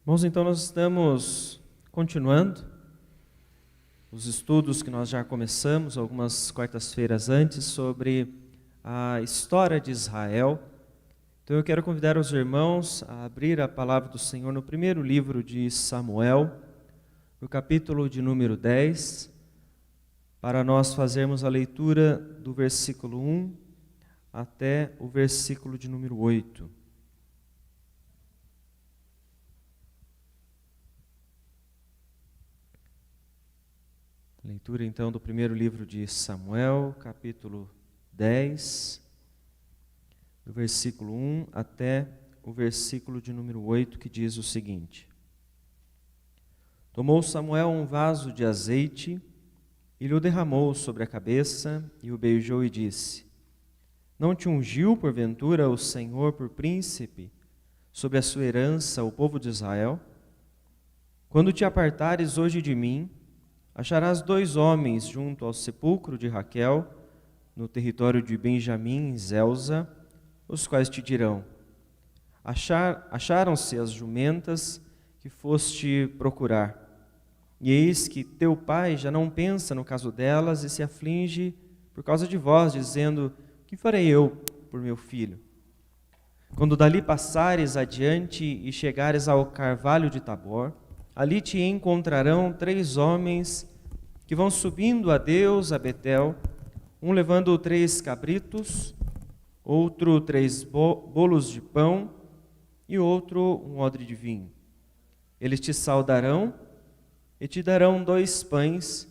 Irmãos, então nós estamos continuando os estudos que nós já começamos algumas quartas-feiras antes sobre a história de Israel. Então eu quero convidar os irmãos a abrir a palavra do Senhor no primeiro livro de Samuel, no capítulo de número 10, para nós fazermos a leitura do versículo 1 até o versículo de número 8. Leitura então do primeiro livro de Samuel, capítulo 10, do versículo 1 até o versículo de número 8, que diz o seguinte: Tomou Samuel um vaso de azeite e lhe o derramou sobre a cabeça e o beijou e disse: Não te ungiu porventura o Senhor por príncipe sobre a sua herança, o povo de Israel? Quando te apartares hoje de mim, acharás 2 homens junto ao sepulcro de Raquel, no território de Benjamim, em Zelza, os quais te dirão: Acharam-se as jumentas que foste procurar. E eis que teu pai já não pensa no caso delas e se aflige por causa de vós, dizendo: Que farei eu por meu filho? Quando dali passares adiante e chegares ao carvalho de Tabor, ali te encontrarão 3 homens que vão subindo a Deus a Betel, um levando 3 cabritos, outro 3 bolos de pão e outro um odre de vinho. Eles te saudarão e te darão 2 pães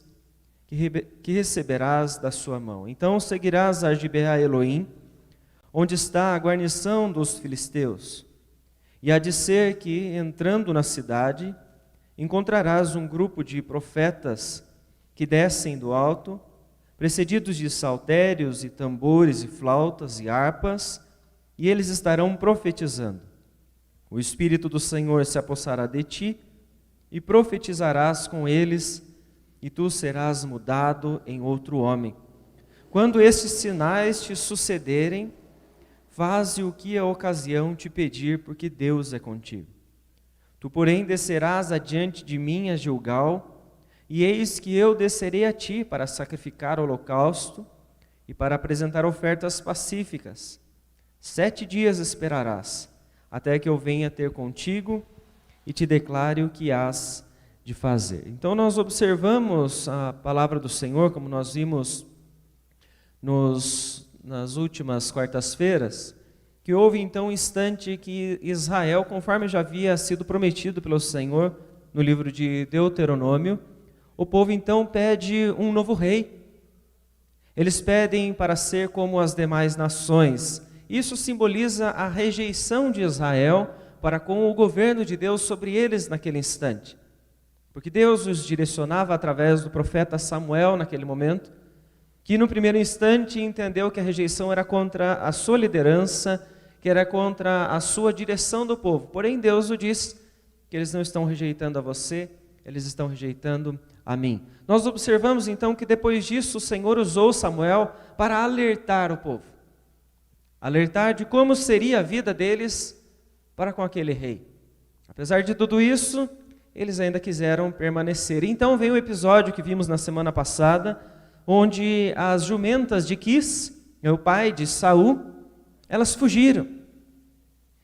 que receberás da sua mão. Então seguirás a Gibeá-Elohim, onde está a guarnição dos filisteus. E há de ser que, entrando na cidade, encontrarás um grupo de profetas que descem do alto, precedidos de saltérios e tambores e flautas e harpas, e eles estarão profetizando. O Espírito do Senhor se apossará de ti, e profetizarás com eles, e tu serás mudado em outro homem. Quando estes sinais te sucederem, faze o que a ocasião te pedir, porque Deus é contigo. Tu, porém, descerás adiante de mim a Gilgal, e eis que eu descerei a ti para sacrificar holocausto e para apresentar ofertas pacíficas. 7 dias esperarás, até que eu venha ter contigo e te declare o que hás de fazer. Então nós observamos a palavra do Senhor, como nós vimos nas últimas quartas-feiras, que houve então um instante que Israel, conforme já havia sido prometido pelo Senhor no livro de Deuteronômio, o povo então pede um novo rei. Eles pedem para ser como as demais nações. Isso simboliza a rejeição de Israel para com o governo de Deus sobre eles naquele instante. Porque Deus os direcionava através do profeta Samuel naquele momento, que no primeiro instante entendeu que a rejeição era contra a sua liderança, que era contra a sua direção do povo. Porém, Deus o disse que eles não estão rejeitando a você, eles estão rejeitando a mim. Nós observamos então que depois disso o Senhor usou Samuel para alertar o povo. Alertar de como seria a vida deles para com aquele rei. Apesar de tudo isso, eles ainda quiseram permanecer. Então vem o episódio que vimos na semana passada, onde as jumentas de Quis, o pai de Saul, elas fugiram.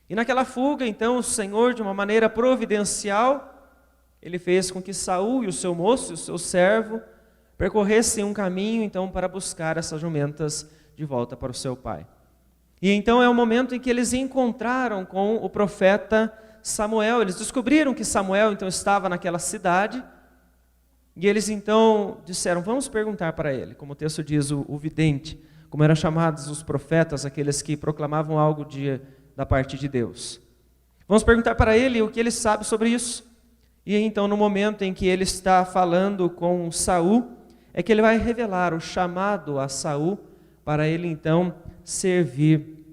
E naquela fuga, então, o Senhor, de uma maneira providencial, ele fez com que Saul e o seu moço e o seu servo percorressem um caminho, então, para buscar essas jumentas de volta para o seu pai. E então é o momento em que eles encontraram com o profeta Samuel. Eles descobriram que Samuel, então, estava naquela cidade, e eles, então, disseram: vamos perguntar para ele, como o texto diz, o vidente, como eram chamados os profetas, aqueles que proclamavam algo da parte de Deus. Vamos perguntar para ele o que ele sabe sobre isso. E então, no momento em que ele está falando com Saul, é que ele vai revelar o chamado a Saul para ele então servir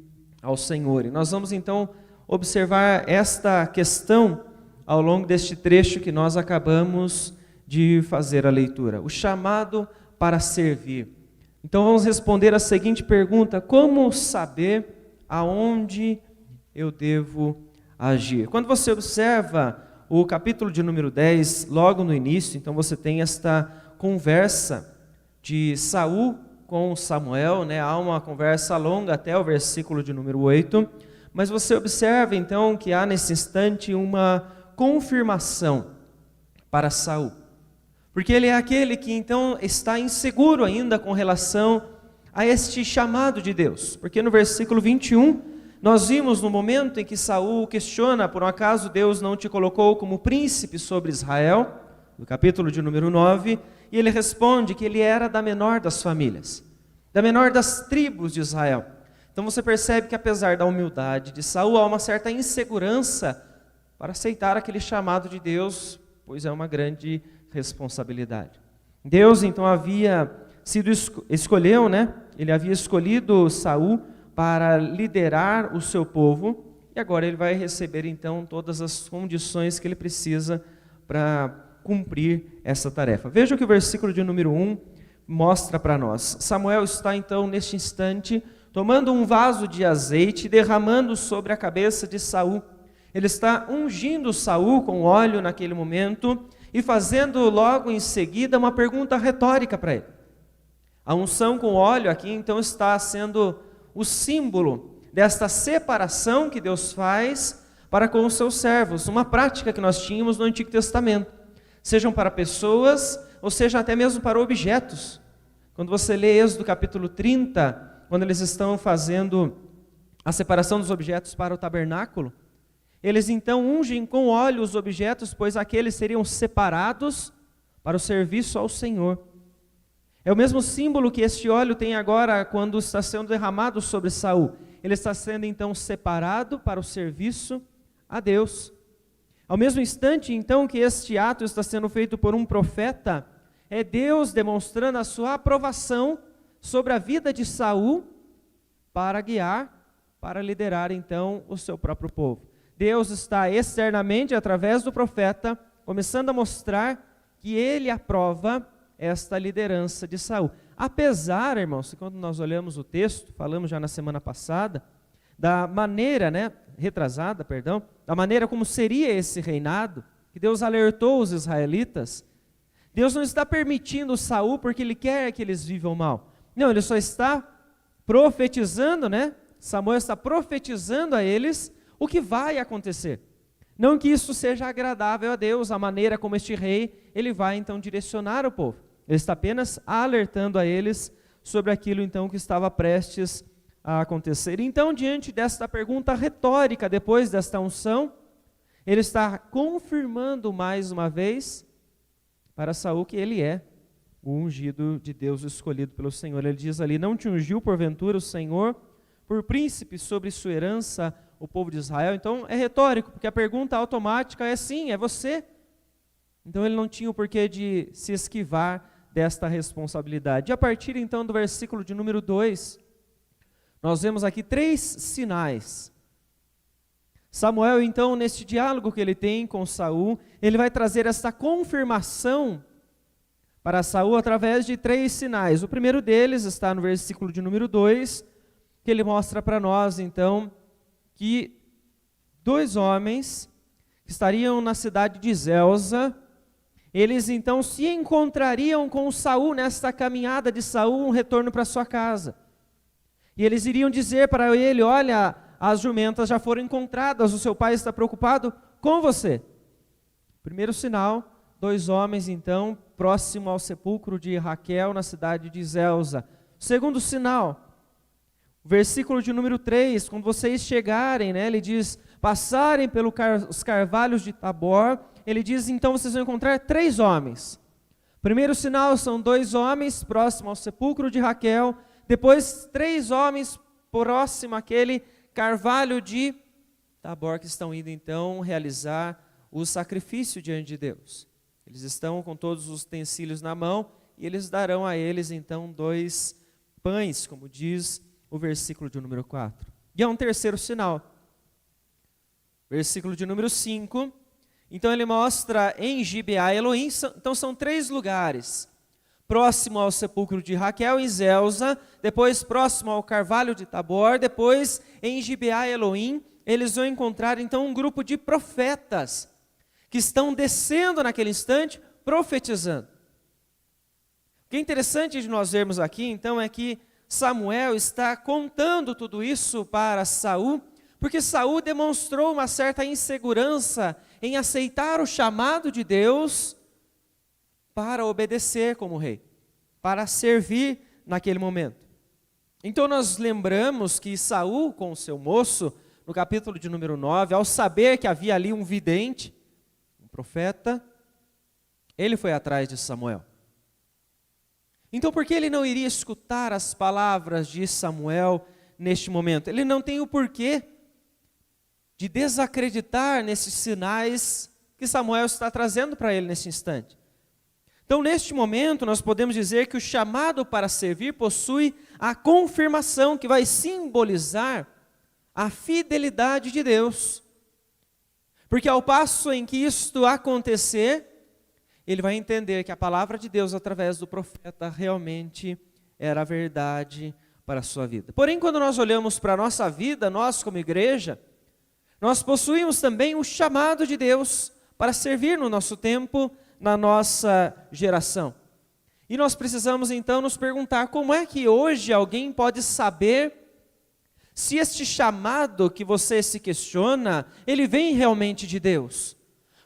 ao Senhor. E nós vamos então observar esta questão ao longo deste trecho que nós acabamos de fazer a leitura. O chamado para servir. Então vamos responder a seguinte pergunta: como saber aonde eu devo agir? Quando você observa o capítulo de número 10, logo no início, então você tem esta conversa de Saul com Samuel, né? Há uma conversa longa até o versículo de número 8, mas você observa então que há nesse instante uma confirmação para Saul, porque ele é aquele que então está inseguro ainda com relação a este chamado de Deus, porque no versículo 21, nós vimos no momento em que Saul questiona, por um acaso Deus não te colocou como príncipe sobre Israel, no capítulo de número 9, e ele responde que ele era da menor das famílias, da menor das tribos de Israel. Então você percebe que apesar da humildade de Saul, há uma certa insegurança para aceitar aquele chamado de Deus, pois é uma grande responsabilidade. Deus então havia escolheu, né? Ele havia escolhido Saul para liderar o seu povo, e agora ele vai receber então todas as condições que ele precisa para cumprir essa tarefa. Veja o que o versículo de número 1 mostra para nós. Samuel está então neste instante tomando um vaso de azeite e derramando sobre a cabeça de Saul. Ele está ungindo Saul com óleo naquele momento e fazendo logo em seguida uma pergunta retórica para ele. A unção com óleo aqui então está sendo o símbolo desta separação que Deus faz para com os seus servos, uma prática que nós tínhamos no Antigo Testamento, sejam para pessoas ou seja até mesmo para objetos. Quando você lê Êxodo capítulo 30, quando eles estão fazendo a separação dos objetos para o tabernáculo, eles então ungem com óleo os objetos, pois aqueles seriam separados para o serviço ao Senhor. É o mesmo símbolo que este óleo tem agora quando está sendo derramado sobre Saul. Ele está sendo então separado para o serviço a Deus. Ao mesmo instante então que este ato está sendo feito por um profeta, é Deus demonstrando a sua aprovação sobre a vida de Saul para guiar, para liderar então o seu próprio povo. Deus está externamente, através do profeta, começando a mostrar que ele aprova esta liderança de Saul. Apesar, irmãos, quando nós olhamos o texto, falamos já na semana passada, da maneira, da maneira como seria esse reinado, que Deus alertou os israelitas, Deus não está permitindo Saul porque ele quer que eles vivam mal. Não, ele só está profetizando, Samuel está profetizando a eles o que vai acontecer. Não que isso seja agradável a Deus, a maneira como este rei, ele vai então direcionar o povo. Ele está apenas alertando a eles sobre aquilo então que estava prestes a acontecer. Então, diante desta pergunta retórica, depois desta unção, ele está confirmando mais uma vez para Saul que ele é o ungido de Deus, escolhido pelo Senhor. Ele diz ali: não te ungiu porventura o Senhor por príncipe sobre sua herança, o povo de Israel? Então é retórico, porque a pergunta automática é sim, é você. Então ele não tinha o porquê de se esquivar desta responsabilidade. E a partir então do versículo de número 2, nós vemos aqui 3 sinais. Samuel então, neste diálogo que ele tem com Saul, ele vai trazer esta confirmação para Saul através de 3 sinais. O primeiro deles está no versículo de número 2, que ele mostra para nós então que 2 homens que estariam na cidade de Zelza, eles então se encontrariam com Saul nesta caminhada de Saul, um retorno para sua casa. E eles iriam dizer para ele: olha, as jumentas já foram encontradas, o seu pai está preocupado com você. Primeiro sinal, 2 homens então, próximo ao sepulcro de Raquel, na cidade de Zelza. Segundo sinal, versículo de número 3, quando vocês chegarem, ele diz, passarem pelos carvalhos de Tabor, ele diz, então vocês vão encontrar 3 homens. Primeiro sinal, são 2 homens próximo ao sepulcro de Raquel, depois 3 homens próximo àquele carvalho de Tabor, que estão indo então realizar o sacrifício diante de Deus. Eles estão com todos os utensílios na mão, e eles darão a eles então 2 pães, como diz o versículo de número 4. E há um terceiro sinal, versículo de número 5, então ele mostra em Gibeá Elohim, então são 3 lugares, próximo ao sepulcro de Raquel em Zelza, depois próximo ao carvalho de Tabor, depois em Gibeá Elohim, eles vão encontrar então um grupo de profetas, que estão descendo naquele instante, profetizando. O que é interessante de nós vermos aqui, então, é que Samuel está contando tudo isso para Saul, porque Saul demonstrou uma certa insegurança em aceitar o chamado de Deus para obedecer como rei, para servir naquele momento. Então nós lembramos que Saul, com o seu moço, no capítulo de número 9, ao saber que havia ali um vidente, um profeta, ele foi atrás de Samuel. Então por que ele não iria escutar as palavras de Samuel neste momento? Ele não tem o porquê de desacreditar nesses sinais que Samuel está trazendo para ele nesse instante. Então, neste momento, nós podemos dizer que o chamado para servir possui a confirmação que vai simbolizar a fidelidade de Deus. Porque ao passo em que isto acontecer, ele vai entender que a palavra de Deus através do profeta realmente era a verdade para a sua vida. Porém, quando nós olhamos para a nossa vida, nós como igreja, nós possuímos também o chamado de Deus para servir no nosso tempo, na nossa geração. E nós precisamos então nos perguntar como é que hoje alguém pode saber se este chamado que você se questiona, ele vem realmente de Deus.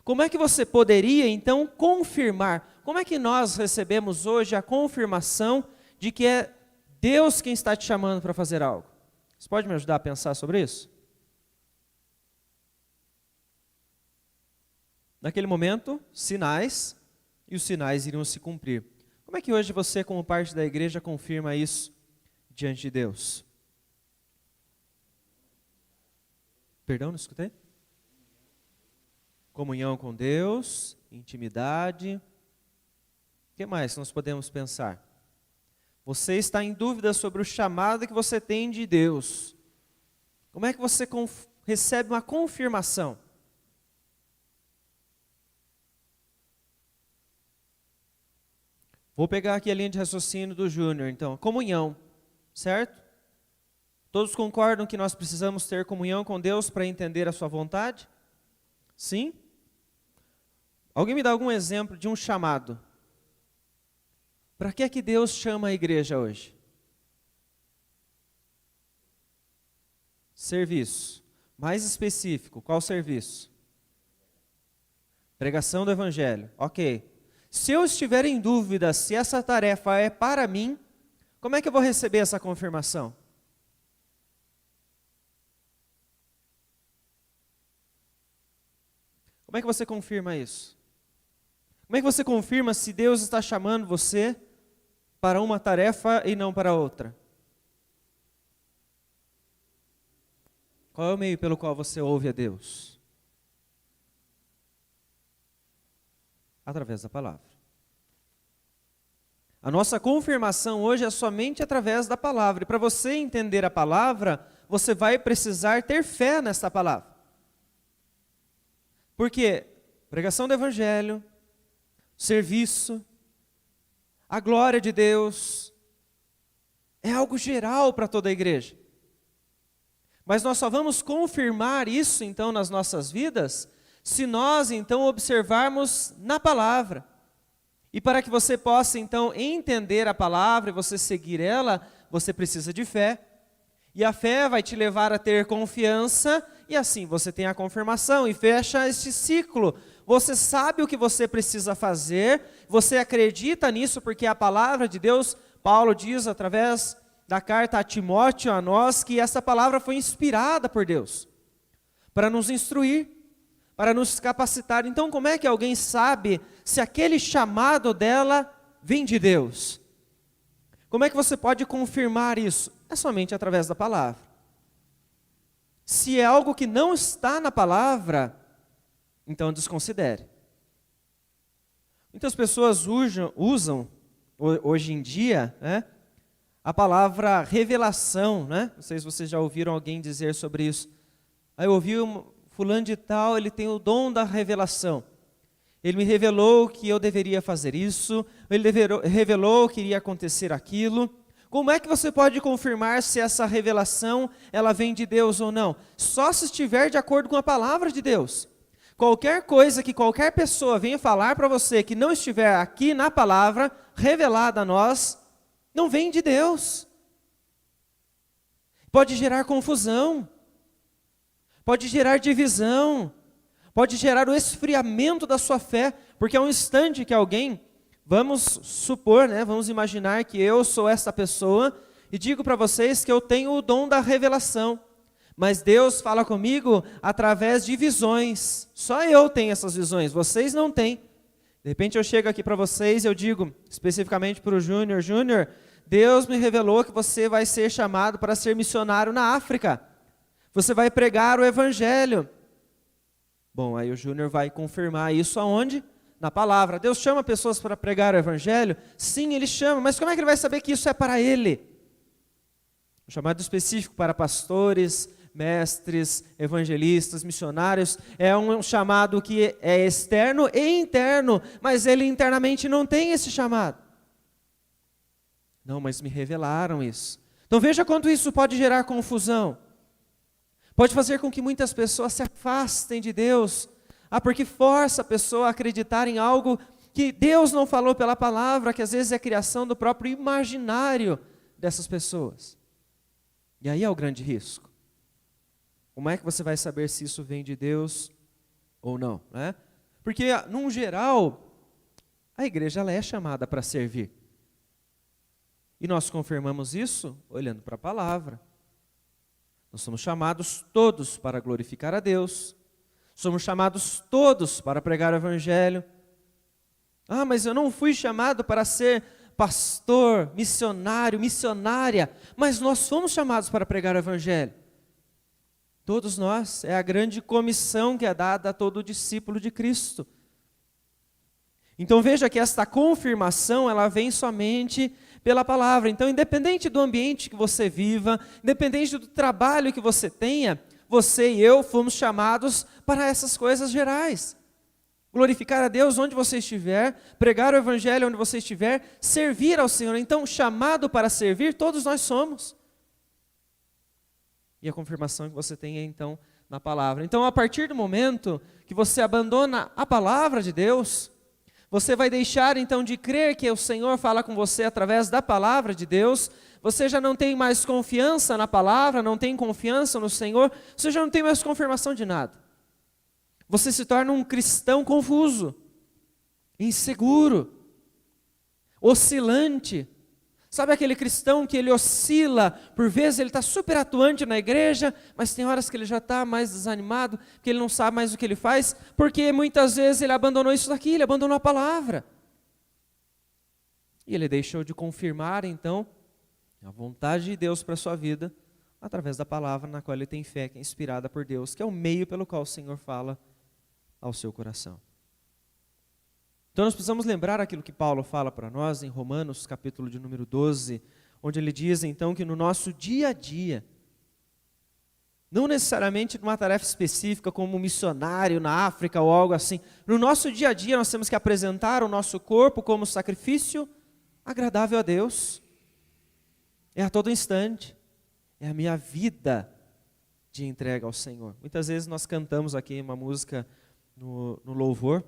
Como é que você poderia então confirmar? Como é que nós recebemos hoje a confirmação de que é Deus quem está te chamando para fazer algo? Você pode me ajudar a pensar sobre isso? Naquele momento, sinais, e os sinais iriam se cumprir. Como é que hoje você, como parte da igreja, confirma isso diante de Deus? Perdão, não escutei? Comunhão com Deus, intimidade. O que mais nós podemos pensar? Você está em dúvida sobre o chamado que você tem de Deus. Como é que você recebe uma confirmação? Vou pegar aqui a linha de raciocínio do Júnior, então. Comunhão, certo? Todos concordam que nós precisamos ter comunhão com Deus para entender a sua vontade? Sim? Alguém me dá algum exemplo de um chamado? Para que é que Deus chama a igreja hoje? Serviço. Mais específico, qual serviço? Pregação do Evangelho. Ok. Se eu estiver em dúvida se essa tarefa é para mim, como é que eu vou receber essa confirmação? Como é que você confirma isso? Como é que você confirma se Deus está chamando você para uma tarefa e não para outra? Qual é o meio pelo qual você ouve a Deus? Através da palavra. A nossa confirmação hoje é somente através da palavra. E para você entender a palavra, você vai precisar ter fé nesta palavra. Porque pregação do Evangelho, serviço, a glória de Deus, é algo geral para toda a igreja. Mas nós só vamos confirmar isso então nas nossas vidas, se nós então observarmos na palavra. E para que você possa então entender a palavra e você seguir ela, você precisa de fé. E a fé vai te levar a ter confiança, e assim você tem a confirmação e fecha este ciclo. Você sabe o que você precisa fazer, você acredita nisso porque a palavra de Deus, Paulo diz através da carta a Timóteo, a nós, que essa palavra foi inspirada por Deus, para nos instruir, para nos capacitar. Então, como é que alguém sabe se aquele chamado dela vem de Deus? Como é que você pode confirmar isso? É somente através da palavra. Se é algo que não está na palavra, então desconsidere. Muitas pessoas usam hoje em dia, né, a palavra revelação, né? Não sei se vocês já ouviram alguém dizer sobre isso. Aí eu ouvi fulano de tal, ele tem o dom da revelação. Ele me revelou que eu deveria fazer isso, ele revelou que iria acontecer aquilo. Como é que você pode confirmar se essa revelação ela vem de Deus ou não? Só se estiver de acordo com a palavra de Deus. Qualquer coisa que qualquer pessoa venha falar para você que não estiver aqui na palavra, revelada a nós, não vem de Deus. Pode gerar confusão, pode gerar divisão, pode gerar o esfriamento da sua fé, porque é um instante que alguém, vamos supor, vamos imaginar que eu sou essa pessoa e digo para vocês que eu tenho o dom da revelação, mas Deus fala comigo através de visões, só eu tenho essas visões, vocês não têm. De repente eu chego aqui para vocês e eu digo, especificamente para o Júnior, Júnior, Deus me revelou que você vai ser chamado para ser missionário na África. Você vai pregar o Evangelho. Bom, aí o Júnior vai confirmar isso aonde? Na palavra. Deus chama pessoas para pregar o Evangelho? Sim, Ele chama, mas como é que ele vai saber que isso é para ele? Um chamado específico para pastores, mestres, evangelistas, missionários, é um chamado que é externo e interno, mas ele internamente não tem esse chamado. Não, mas me revelaram isso. Então veja quanto isso pode gerar confusão. Pode fazer com que muitas pessoas se afastem de Deus. Porque força a pessoa a acreditar em algo que Deus não falou pela palavra, que às vezes é criação do próprio imaginário dessas pessoas. E aí é o grande risco. Como é que você vai saber se isso vem de Deus ou não? Porque, num geral, a igreja ela é chamada para servir. E nós confirmamos isso olhando para a palavra. Nós somos chamados todos para glorificar a Deus. Somos chamados todos para pregar o Evangelho. Mas eu não fui chamado para ser pastor, missionário, missionária. Mas nós fomos chamados para pregar o Evangelho. Todos nós. É a grande comissão que é dada a todo discípulo de Cristo. Então veja que esta confirmação, ela vem somente pela palavra. Então, independente do ambiente que você viva, independente do trabalho que você tenha, você e eu fomos chamados para essas coisas gerais. Glorificar a Deus onde você estiver, pregar o Evangelho onde você estiver, servir ao Senhor. Então, chamado para servir, todos nós somos. E a confirmação que você tem é, então, na palavra. Então, a partir do momento que você abandona a palavra de Deus, você vai deixar então de crer que o Senhor fala com você através da palavra de Deus, você já não tem mais confiança na palavra, não tem confiança no Senhor, você já não tem mais confirmação de nada. Você se torna um cristão confuso, inseguro, oscilante. Sabe aquele cristão que ele oscila, por vezes ele está super atuante na igreja, mas tem horas que ele já está mais desanimado, que ele não sabe mais o que ele faz, porque muitas vezes ele abandonou isso daqui, ele abandonou a palavra. E ele deixou de confirmar, então, a vontade de Deus para a sua vida, através da palavra na qual ele tem fé, que é inspirada por Deus, que é o meio pelo qual o Senhor fala ao seu coração. Então nós precisamos lembrar aquilo que Paulo fala para nós em Romanos, capítulo de número 12, onde ele diz então que no nosso dia a dia, não necessariamente numa tarefa específica como missionário na África ou algo assim, no nosso dia a dia nós temos que apresentar o nosso corpo como sacrifício agradável a Deus. É a todo instante, é a minha vida de entrega ao Senhor. Muitas vezes nós cantamos aqui uma música no louvor,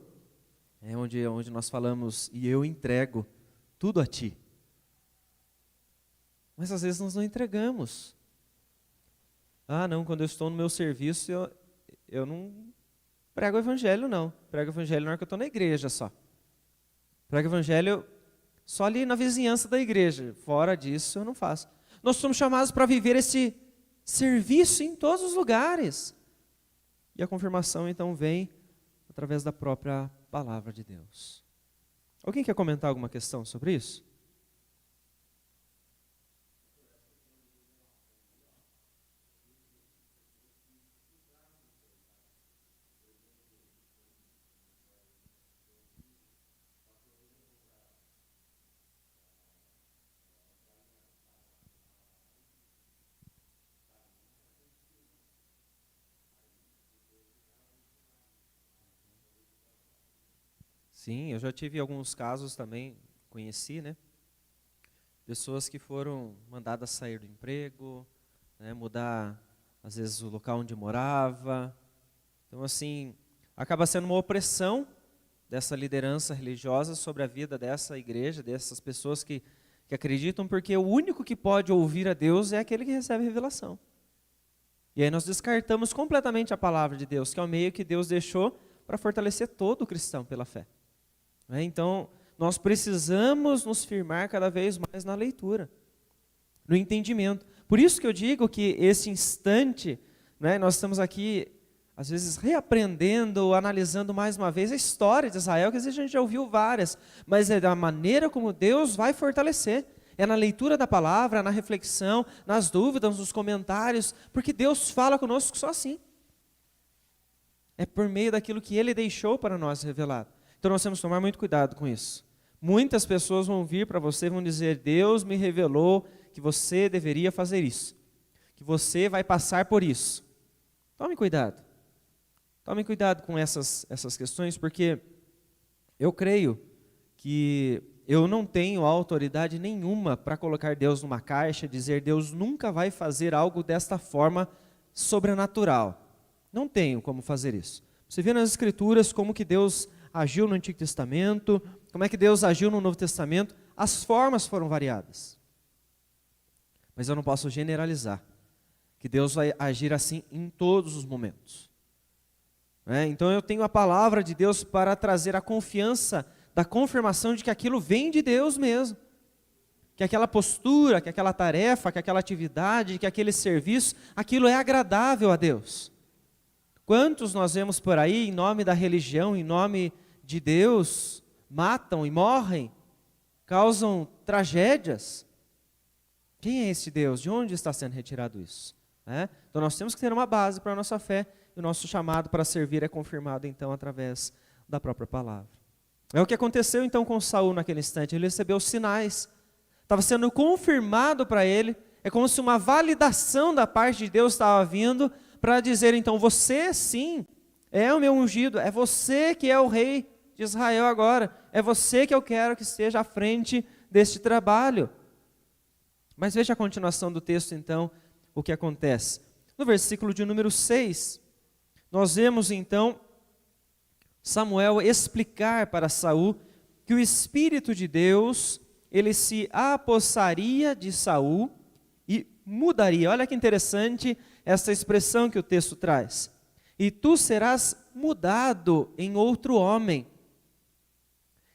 onde nós falamos, e eu entrego tudo a Ti. Mas às vezes nós não entregamos. Não, quando eu estou no meu serviço, eu não prego o Evangelho, não. Prego o Evangelho na hora que eu estou na igreja só. Prego o Evangelho só ali na vizinhança da igreja. Fora disso, eu não faço. Nós somos chamados para viver esse serviço em todos os lugares. E a confirmação, então, vem através da própria palavra de Deus. Alguém quer comentar alguma questão sobre isso? Sim, eu já tive alguns casos também, conheci, pessoas que foram mandadas sair do emprego, mudar, às vezes, o local onde morava. Então, assim, acaba sendo uma opressão dessa liderança religiosa sobre a vida dessa igreja, dessas pessoas que acreditam, porque o único que pode ouvir a Deus é aquele que recebe revelação. E aí nós descartamos completamente a palavra de Deus, que é o meio que Deus deixou para fortalecer todo o cristão pela fé. Então, nós precisamos nos firmar cada vez mais na leitura, no entendimento. Por isso que eu digo que esse instante, nós estamos aqui, às vezes, reaprendendo, analisando mais uma vez a história de Israel, que às vezes a gente já ouviu várias, mas é da maneira como Deus vai fortalecer. É na leitura da palavra, na reflexão, nas dúvidas, nos comentários, porque Deus fala conosco só assim. É por meio daquilo que Ele deixou para nós revelado. Então nós temos que tomar muito cuidado com isso. Muitas pessoas vão vir para você e vão dizer: Deus me revelou que você deveria fazer isso, que você vai passar por isso. Tome cuidado. Tome cuidado com essas questões, porque eu creio que eu não tenho autoridade nenhuma para colocar Deus numa caixa e dizer: Deus nunca vai fazer algo desta forma sobrenatural. Não tenho como fazer isso. Você vê nas Escrituras como que Deus agiu no Antigo Testamento, como é que Deus agiu no Novo Testamento. As formas foram variadas. Mas eu não posso generalizar que Deus vai agir assim em todos os momentos. Então eu tenho a palavra de Deus para trazer a confiança da confirmação de que aquilo vem de Deus mesmo. Que aquela postura, que aquela tarefa, que aquela atividade, que aquele serviço, aquilo é agradável a Deus. Quantos nós vemos por aí, em nome da religião, em nome de Deus, matam e morrem, causam tragédias? Quem é esse Deus? De onde está sendo retirado isso? Então nós temos que ter uma base para a nossa fé, e o nosso chamado para servir é confirmado então através da própria palavra. É o que aconteceu então com Saul naquele instante. Ele recebeu sinais, estava sendo confirmado para ele, é como se uma validação da parte de Deus estava vindo para dizer: então você sim é o meu ungido, é você que é o rei de Israel agora, é você que eu quero que esteja à frente deste trabalho. Mas veja a continuação do texto então, o que acontece. No versículo de número 6, nós vemos então Samuel explicar para Saul que o Espírito de Deus, ele se apossaria de Saul e mudaria. Olha que interessante essa expressão que o texto traz. E tu serás mudado em outro homem.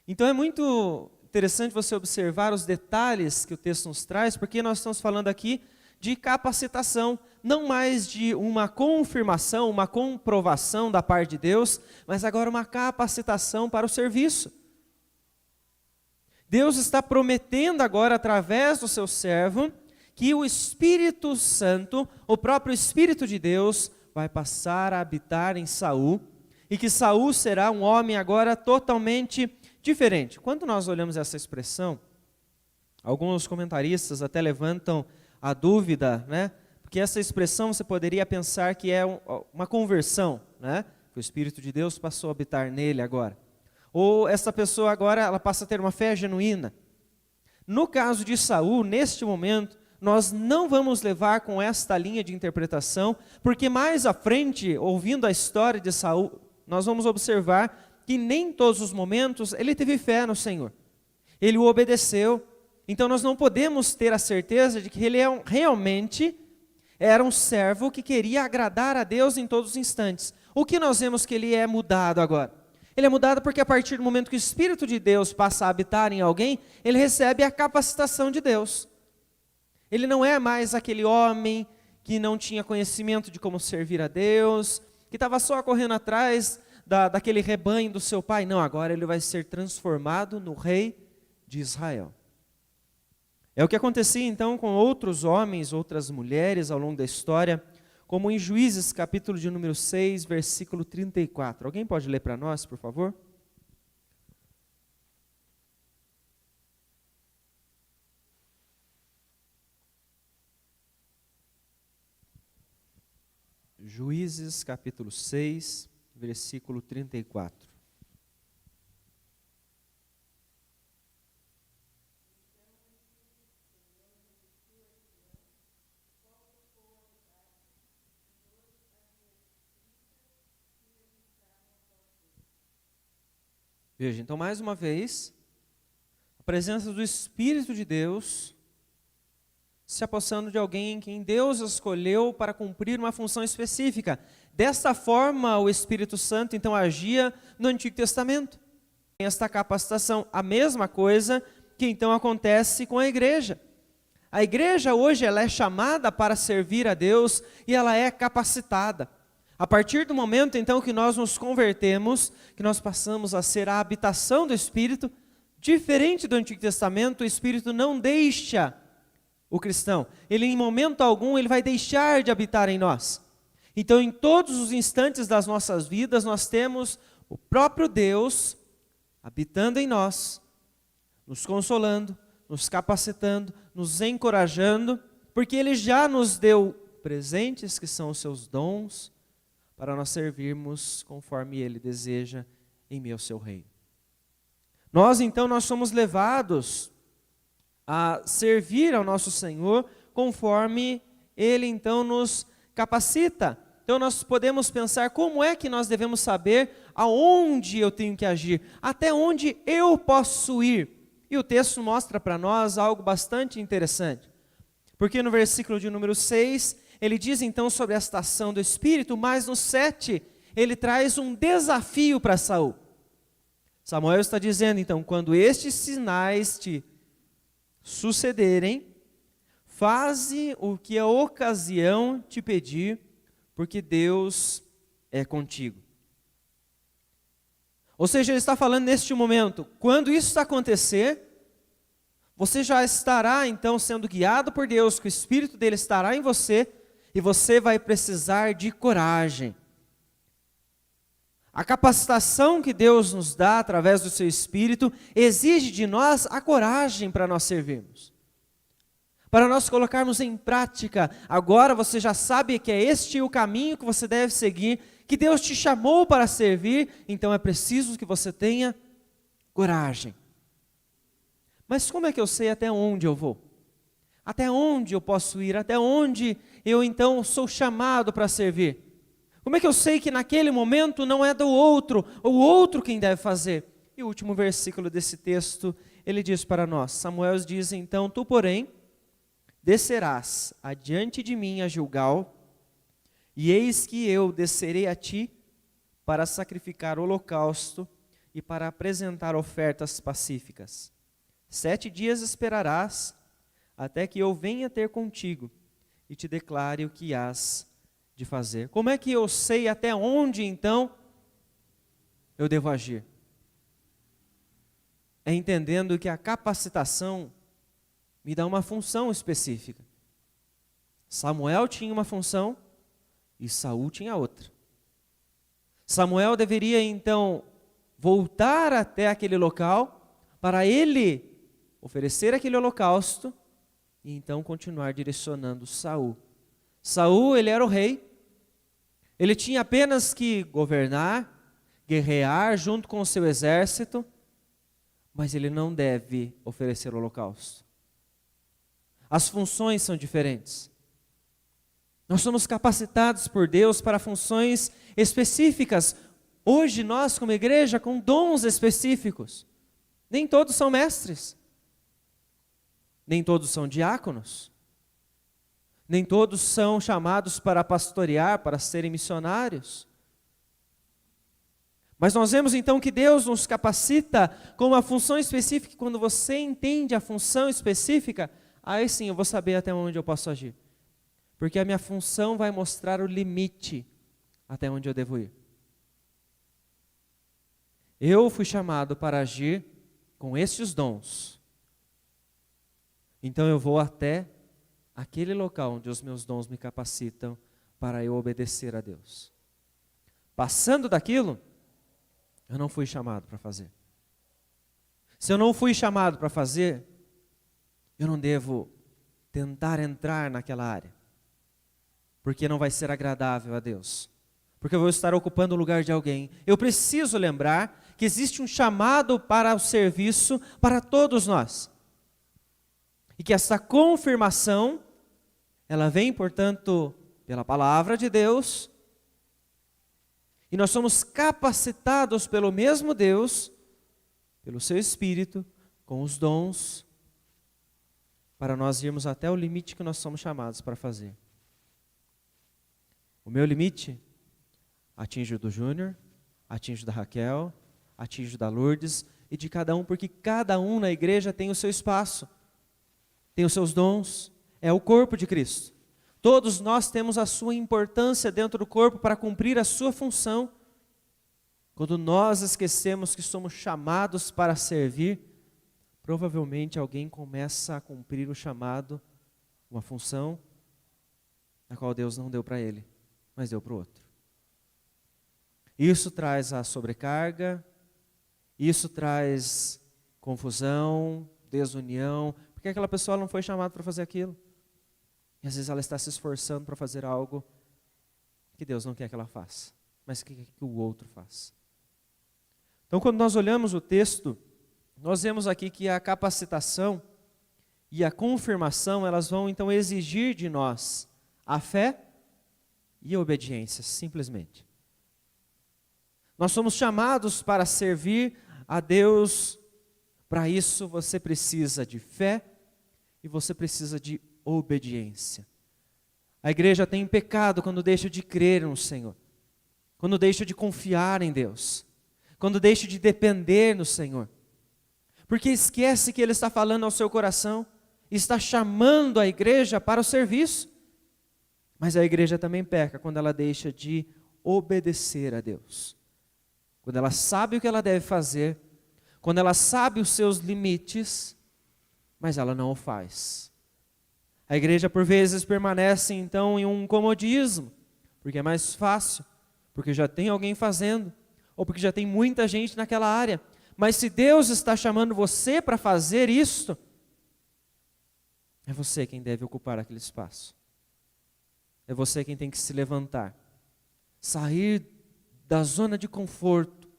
Então é muito interessante você observar os detalhes que o texto nos traz, porque nós estamos falando aqui de capacitação, não mais de uma confirmação, uma comprovação da parte de Deus, mas agora uma capacitação para o serviço. Deus está prometendo agora, através do seu servo, que o Espírito Santo, o próprio Espírito de Deus, vai passar a habitar em Saul, e que Saul será um homem agora totalmente diferente. Quando nós olhamos essa expressão, alguns comentaristas até levantam a dúvida, porque essa expressão você poderia pensar que é uma conversão, que o Espírito de Deus passou a habitar nele agora. Ou essa pessoa agora ela passa a ter uma fé genuína. No caso de Saul, neste momento, nós não vamos levar com esta linha de interpretação, porque mais à frente, ouvindo a história de Saul, nós vamos observar que nem em todos os momentos ele teve fé no Senhor. Ele o obedeceu. Então nós não podemos ter a certeza de que ele realmente era um servo que queria agradar a Deus em todos os instantes. O que nós vemos que ele é mudado agora? Ele é mudado porque a partir do momento que o Espírito de Deus passa a habitar em alguém, ele recebe a capacitação de Deus. Ele não é mais aquele homem que não tinha conhecimento de como servir a Deus, que estava só correndo atrás daquele rebanho do seu pai. Não, agora ele vai ser transformado no rei de Israel. É o que acontecia então com outros homens, outras mulheres ao longo da história, como em Juízes capítulo de número 6, versículo 34. Alguém pode ler para nós, por favor? Juízes capítulo 6, versículo 34. Veja, então mais uma vez, a presença do Espírito de Deus se apossando de alguém em quem Deus escolheu para cumprir uma função específica. Desta forma, o Espírito Santo então agia no Antigo Testamento. Esta capacitação, a mesma coisa que então acontece com a igreja. A igreja hoje ela é chamada para servir a Deus e ela é capacitada. A partir do momento então que nós nos convertemos, que nós passamos a ser a habitação do Espírito, diferente do Antigo Testamento, o Espírito não deixa o cristão. Ele em momento algum ele vai deixar de habitar em nós. Então em todos os instantes das nossas vidas nós temos o próprio Deus habitando em nós, nos consolando, nos capacitando, nos encorajando, porque Ele já nos deu presentes que são os seus dons, para nós servirmos conforme Ele deseja em meio ao seu reino. Nós então nós somos levados a servir ao nosso Senhor conforme Ele então nos capacita. Então nós podemos pensar como é que nós devemos saber aonde eu tenho que agir, até onde eu posso ir. E o texto mostra para nós algo bastante interessante. Porque no versículo de número 6, ele diz então sobre esta ação do Espírito, mas no 7, ele traz um desafio para Saul. Samuel está dizendo então, quando estes sinais te sucederem, faze o que a ocasião te pedir, porque Deus é contigo. Ou seja, ele está falando neste momento, quando isso acontecer, você já estará então sendo guiado por Deus, que o Espírito dele estará em você, e você vai precisar de coragem. A capacitação que Deus nos dá através do seu Espírito exige de nós a coragem para nós servirmos. Para nós colocarmos em prática. Agora você já sabe que é este o caminho que você deve seguir, que Deus te chamou para servir, então é preciso que você tenha coragem. Mas como é que eu sei até onde eu vou? Até onde eu posso ir? Até onde eu então sou chamado para servir? Como é que eu sei que naquele momento não é do outro, o outro quem deve fazer? E o último versículo desse texto, ele diz para nós, Samuel diz então, tu porém, descerás adiante de mim a Gilgal, e eis que eu descerei a ti para sacrificar holocausto e para apresentar ofertas pacíficas. 7 dias esperarás, até que eu venha ter contigo e te declare o que hás de fazer. Como é que eu sei até onde, então, eu devo agir? É entendendo que a capacitação me dá uma função específica. Samuel tinha uma função e Saul tinha outra. Samuel deveria, então, voltar até aquele local para ele oferecer aquele holocausto e então continuar direcionando Saul. Saul, ele era o rei, ele tinha apenas que governar, guerrear junto com o seu exército, mas ele não deve oferecer o holocausto. As funções são diferentes. Nós somos capacitados por Deus para funções específicas. Hoje nós, como igreja, com dons específicos. Nem todos são mestres. Nem todos são diáconos. Nem todos são chamados para pastorear, para serem missionários. Mas nós vemos então que Deus nos capacita com uma função específica. Quando você entende a função específica, aí sim eu vou saber até onde eu posso agir. Porque a minha função vai mostrar o limite até onde eu devo ir. Eu fui chamado para agir com estes dons. Então eu vou até aquele local onde os meus dons me capacitam para eu obedecer a Deus. Passando daquilo, eu não fui chamado para fazer. Se eu não fui chamado para fazer, eu não devo tentar entrar naquela área. Porque não vai ser agradável a Deus. Porque eu vou estar ocupando o lugar de alguém. Eu preciso lembrar que existe um chamado para o serviço para todos nós. E que essa confirmação, ela vem, portanto, pela palavra de Deus. E nós somos capacitados pelo mesmo Deus pelo seu Espírito, com os dons, para nós irmos até o limite que nós somos chamados para fazer. O meu limite atinge o do Júnior, atinge o da Raquel, atinge o da Lourdes e de cada um, porque cada um na igreja tem o seu espaço, tem os seus dons, é o corpo de Cristo. Todos nós temos a sua importância dentro do corpo para cumprir a sua função. Quando nós esquecemos que somos chamados para servir, provavelmente alguém começa a cumprir o chamado, uma função, a qual Deus não deu para ele, mas deu para o outro. Isso traz a sobrecarga, isso traz confusão, desunião, porque aquela pessoa não foi chamada para fazer aquilo. E às vezes ela está se esforçando para fazer algo que Deus não quer que ela faça, mas que o outro faça. Então, quando nós olhamos o texto, nós vemos aqui que a capacitação e a confirmação, elas vão então exigir de nós a fé e a obediência, simplesmente. Nós somos chamados para servir a Deus. Para isso você precisa de fé e você precisa de obediência. A igreja tem pecado quando deixa de crer no Senhor, quando deixa de confiar em Deus, quando deixa de depender no Senhor, porque esquece que Ele está falando ao seu coração, está chamando a igreja para o serviço. Mas a igreja também peca quando ela deixa de obedecer a Deus, quando ela sabe o que ela deve fazer, quando ela sabe os seus limites, mas ela não o faz. A igreja por vezes permanece então em um comodismo, porque é mais fácil, porque já tem alguém fazendo, ou porque já tem muita gente naquela área. Mas se Deus está chamando você para fazer isto, é você quem deve ocupar aquele espaço. É você quem tem que se levantar, sair da zona de conforto,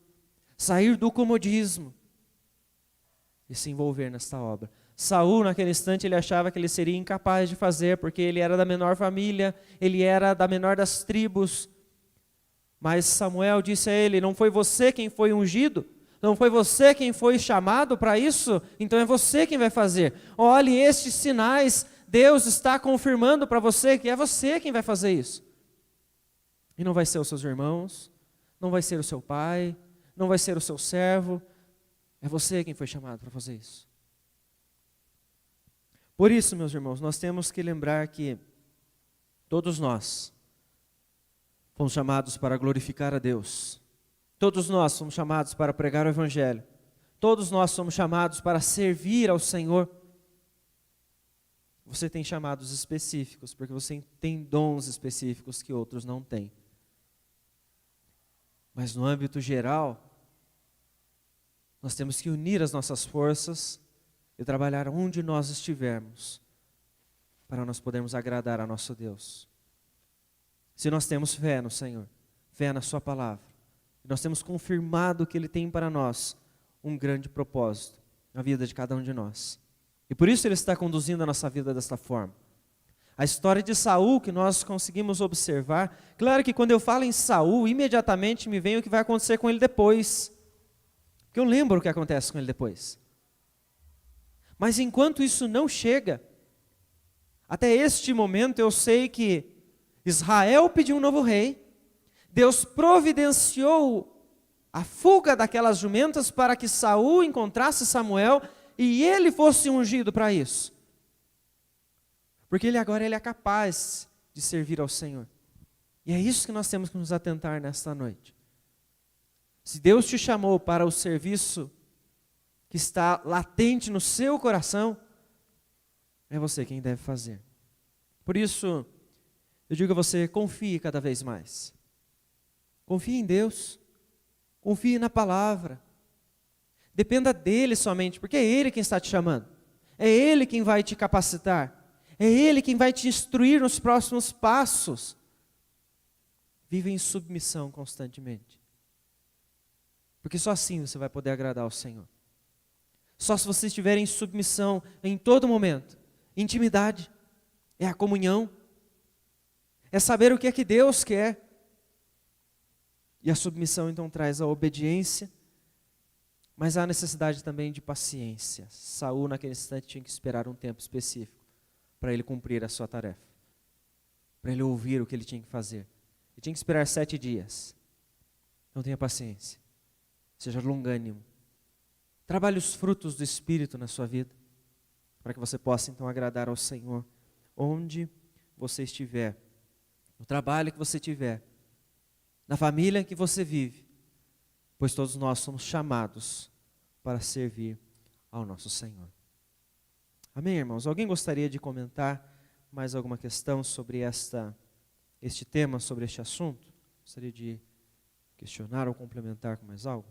sair do comodismo e se envolver nesta obra. Saul, naquele instante, ele achava que ele seria incapaz de fazer, porque ele era da menor família, ele era da menor das tribos. Mas Samuel disse a ele: não foi você quem foi ungido? Não foi você quem foi chamado para isso? Então é você quem vai fazer. Olhe, estes sinais, Deus está confirmando para você que é você quem vai fazer isso. E não vai ser os seus irmãos, não vai ser o seu pai, não vai ser o seu servo. É você quem foi chamado para fazer isso. Por isso, meus irmãos, nós temos que lembrar que todos nós fomos chamados para glorificar a Deus. Todos nós somos chamados para pregar o Evangelho. Todos nós somos chamados para servir ao Senhor. Você tem chamados específicos, porque você tem dons específicos que outros não têm. Mas no âmbito geral, nós temos que unir as nossas forças e trabalhar onde nós estivermos, para nós podermos agradar a nosso Deus. Se nós temos fé no Senhor, fé na sua palavra, nós temos confirmado que Ele tem para nós um grande propósito na vida de cada um de nós. E por isso Ele está conduzindo a nossa vida desta forma. A história de Saul que nós conseguimos observar, claro que quando eu falo em Saul, imediatamente me vem o que vai acontecer com ele depois. Porque eu lembro o que acontece com ele depois. Mas enquanto isso não chega, até este momento eu sei que Israel pediu um novo rei, Deus providenciou a fuga daquelas jumentas para que Saul encontrasse Samuel e ele fosse ungido para isso. Porque agora ele é capaz de servir ao Senhor. E é isso que nós temos que nos atentar nesta noite. Se Deus te chamou para o serviço que está latente no seu coração, é você quem deve fazer. Por isso, eu digo a você, confie cada vez mais. Confie em Deus, confie na palavra. Dependa dEle somente, porque é Ele quem está te chamando. É Ele quem vai te capacitar. É Ele quem vai te instruir nos próximos passos. Viva em submissão constantemente. Porque só assim você vai poder agradar ao Senhor. Só se você estiver em submissão em todo momento. Intimidade é a comunhão. É saber o que é que Deus quer. E a submissão então traz a obediência. Mas há necessidade também de paciência. Saul, naquele instante, tinha que esperar um tempo específico para ele cumprir a sua tarefa, para ele ouvir o que ele tinha que fazer. Ele tinha que esperar 7 dias. Então tenha paciência, seja longânimo. Trabalhe os frutos do Espírito na sua vida, para que você possa então agradar ao Senhor, onde você estiver, no trabalho que você tiver, na família que você vive, pois todos nós somos chamados para servir ao nosso Senhor. Amém, irmãos? Alguém gostaria de comentar mais alguma questão sobre este tema, sobre este assunto? Gostaria de questionar ou complementar com mais algo?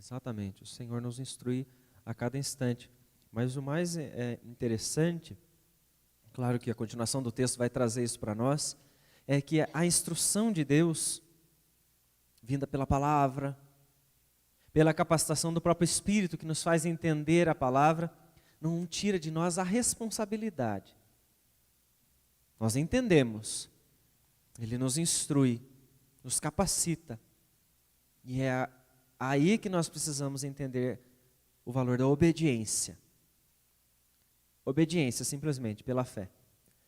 Exatamente, o Senhor nos instrui a cada instante. Mas o mais interessante, claro que a continuação do texto vai trazer isso para nós, é que a instrução de Deus, vinda pela palavra, pela capacitação do próprio Espírito que nos faz entender a palavra, não tira de nós a responsabilidade. Nós entendemos, Ele nos instrui, nos capacita, e é aí que nós precisamos entender o valor da obediência. Obediência simplesmente pela fé,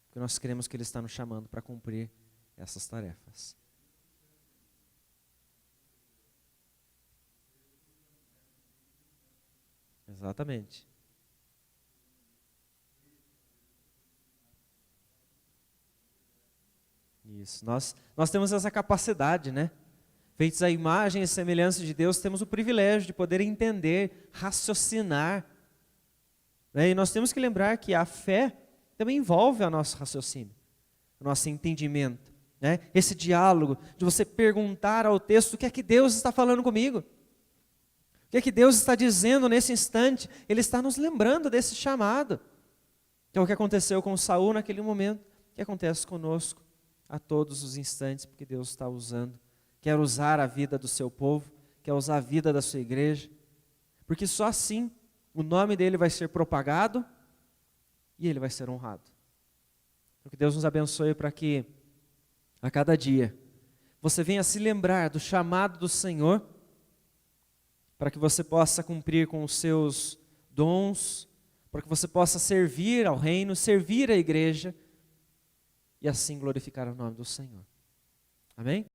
porque nós cremos que Ele está nos chamando para cumprir essas tarefas. Exatamente. Isso, nós temos essa capacidade, né? Feitos à imagem e semelhança de Deus, temos o privilégio de poder entender, raciocinar. Né? E nós temos que lembrar que a fé também envolve o nosso raciocínio, o nosso entendimento. Né? Esse diálogo de você perguntar ao texto o que é que Deus está falando comigo. O que é que Deus está dizendo nesse instante? Ele está nos lembrando desse chamado. Que é o que aconteceu com Saul naquele momento, que acontece conosco a todos os instantes, porque Deus está usando. Quer usar a vida do seu povo, quer usar a vida da sua igreja, porque só assim o nome dele vai ser propagado e ele vai ser honrado. Então, que Deus nos abençoe para que a cada dia você venha se lembrar do chamado do Senhor, para que você possa cumprir com os seus dons, para que você possa servir ao reino, servir à igreja e assim glorificar o nome do Senhor. Amém?